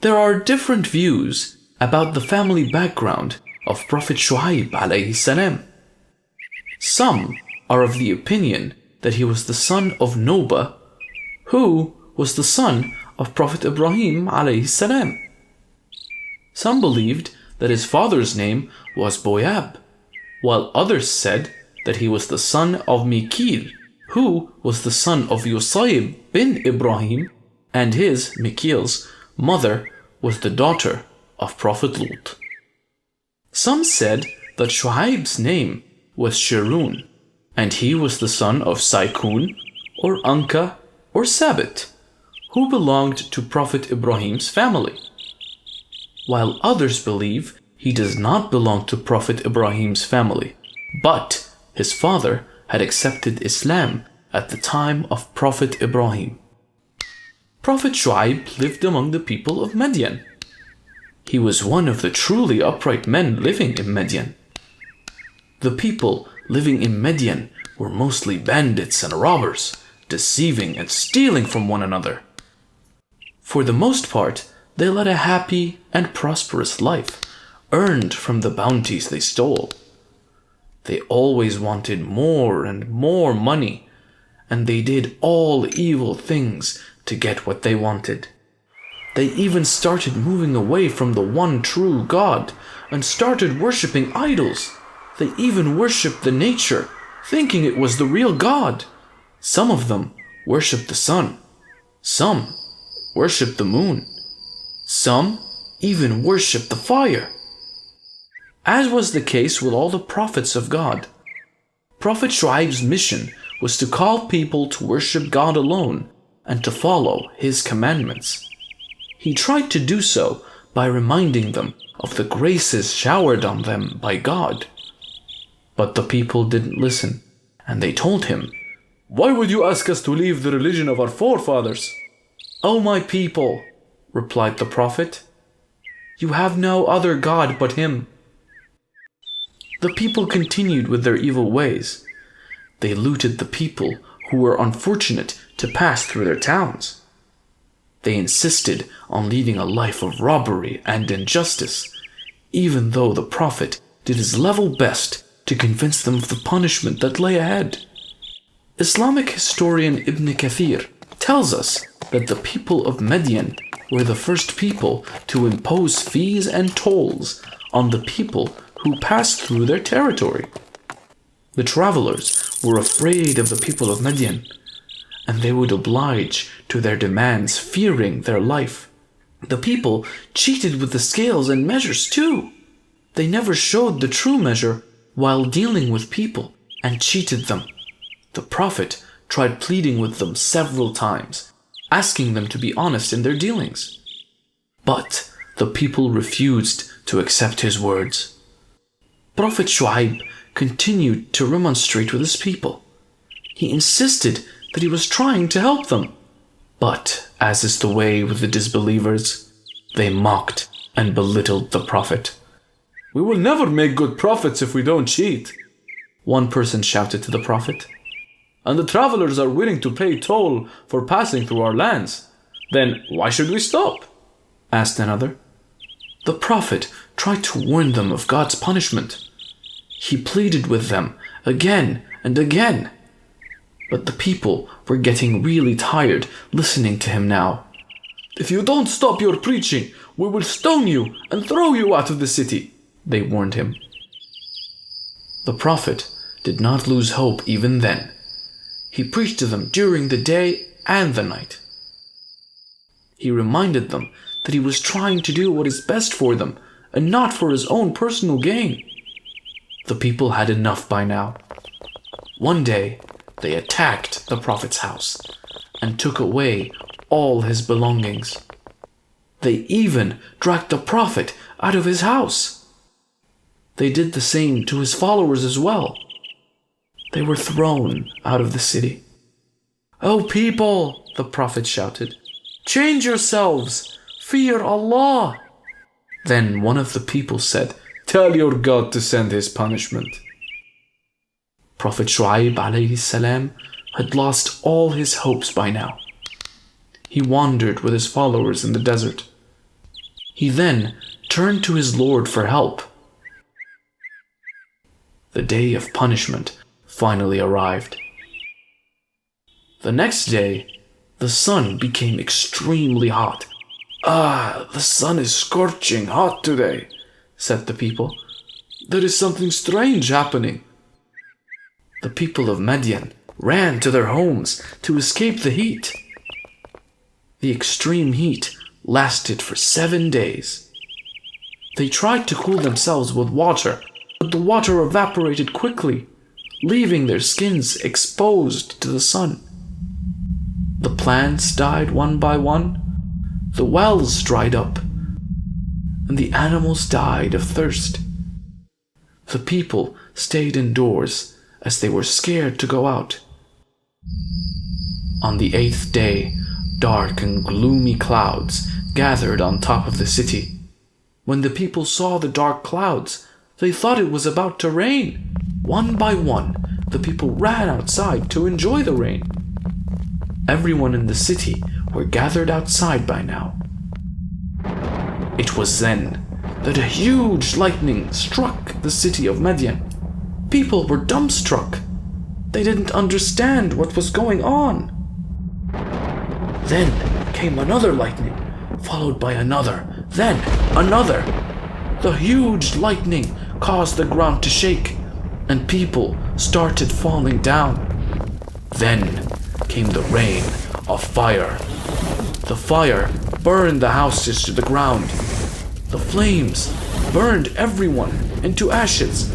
There are different views about the family background of Prophet Shuaib alayhi salam. Some are of the opinion that he was the son of Noba, who was the son of Prophet Ibrahim alayhi salam. Some believed that his father's name was Boyab, while others said that he was the son of Mikil, who was the son of Shuaib bin Ibrahim, and his, Mikil's, mother was the daughter of Prophet Lut. Some said that Shuaib's name was Shirun, and he was the son of Saikun, or Anka, or Sabit, who belonged to Prophet Ibrahim's family, while others believe he does not belong to Prophet Ibrahim's family, but his father had accepted Islam at the time of Prophet Ibrahim. Prophet Shuaib lived among the people of Madian. He was one of the truly upright men living in Madian. The people living in Madian were mostly bandits and robbers, deceiving and stealing from one another. For the most part, they led a happy and prosperous life, earned from the bounties they stole. They always wanted more and more money, and they did all evil things to get what they wanted. They even started moving away from the one true God and started worshipping idols. They even worshipped the nature, thinking it was the real God. Some of them worshipped the sun. Some worshipped the moon. Some even worshipped the fire. As was the case with all the prophets of God, Prophet Shuaib's mission was to call people to worship God alone and to follow His commandments. He tried to do so by reminding them of the graces showered on them by God. But the people didn't listen, and they told him, "Why would you ask us to leave the religion of our forefathers?" "O my people," replied the Prophet, "you have no other God but Him." The people continued with their evil ways. They looted the people who were unfortunate to pass through their towns. They insisted on leading a life of robbery and injustice, even though the Prophet did his level best to convince them of the punishment that lay ahead. Islamic historian Ibn Kathir tells us that the people of Madian were the first people to impose fees and tolls on the people who passed through their territory. The travelers were afraid of the people of Madian, and they would oblige to their demands, fearing their life. The people cheated with the scales and measures too. They never showed the true measure while dealing with people and cheated them. The Prophet tried pleading with them several times, asking them to be honest in their dealings. But the people refused to accept his words. Prophet Shuaib continued to remonstrate with his people. He insisted that he was trying to help them. But, as is the way with the disbelievers, they mocked and belittled the Prophet. "We will never make good prophets if we don't cheat," one person shouted to the Prophet. "And the travelers are willing to pay toll for passing through our lands. Then why should we stop?" asked another. The Prophet tried to warn them of God's punishment. He pleaded with them again and again. But the people were getting really tired listening to him now. "If you don't stop your preaching, we will stone you and throw you out of the city," they warned him. The Prophet did not lose hope even then. He preached to them during the day and the night. He reminded them that he was trying to do what is best for them and not for his own personal gain. The people had enough by now. One day, they attacked the Prophet's house and took away all his belongings. They even dragged the Prophet out of his house. They did the same to his followers as well. They were thrown out of the city. "O people," the Prophet shouted, "change yourselves, fear Allah." Then one of the people said, "Tell your God to send his punishment." Prophet Shuaib alayhi salam had lost all his hopes by now. He wandered with his followers in the desert. He then turned to his Lord for help. The day of punishment finally arrived. The next day, the sun became extremely hot. "Ah, the sun is scorching hot today," said the people. "There is something strange happening." The people of Madian ran to their homes to escape the heat. The extreme heat lasted for 7 days. They tried to cool themselves with water, but the water evaporated quickly, leaving their skins exposed to the sun. The plants died one by one, the wells dried up, and the animals died of thirst. The people stayed indoors as they were scared to go out. On the 8th day, dark and gloomy clouds gathered on top of the city. When the people saw the dark clouds, they thought it was about to rain. One by one, the people ran outside to enjoy the rain. Everyone in the city were gathered outside by now. It was then that a huge lightning struck the city of Madian. People were dumbstruck. They didn't understand what was going on. Then came another lightning, followed by another, then another. The huge lightning caused the ground to shake, and people started falling down. Then came the rain of fire. The fire burned the houses to the ground. The flames burned everyone into ashes.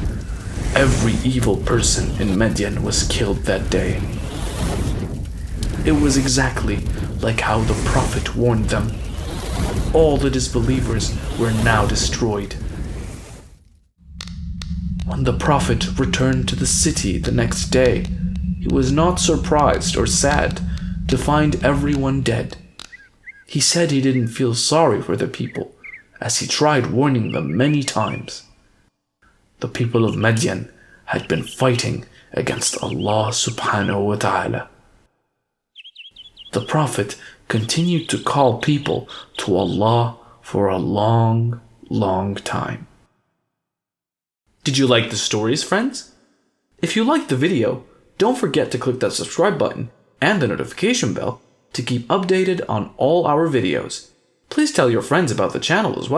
Every evil person in Madian was killed that day. It was exactly like how the Prophet warned them. All the disbelievers were now destroyed. When the Prophet returned to the city the next day, he was not surprised or sad to find everyone dead. He said he didn't feel sorry for the people, as he tried warning them many times. The people of Madian had been fighting against Allah subhanahu wa ta'ala. The Prophet continued to call people to Allah for a long, long time. Did you like the stories, friends? If you liked the video, don't forget to click that subscribe button and the notification bell to keep updated on all our videos. Please tell your friends about the channel as well.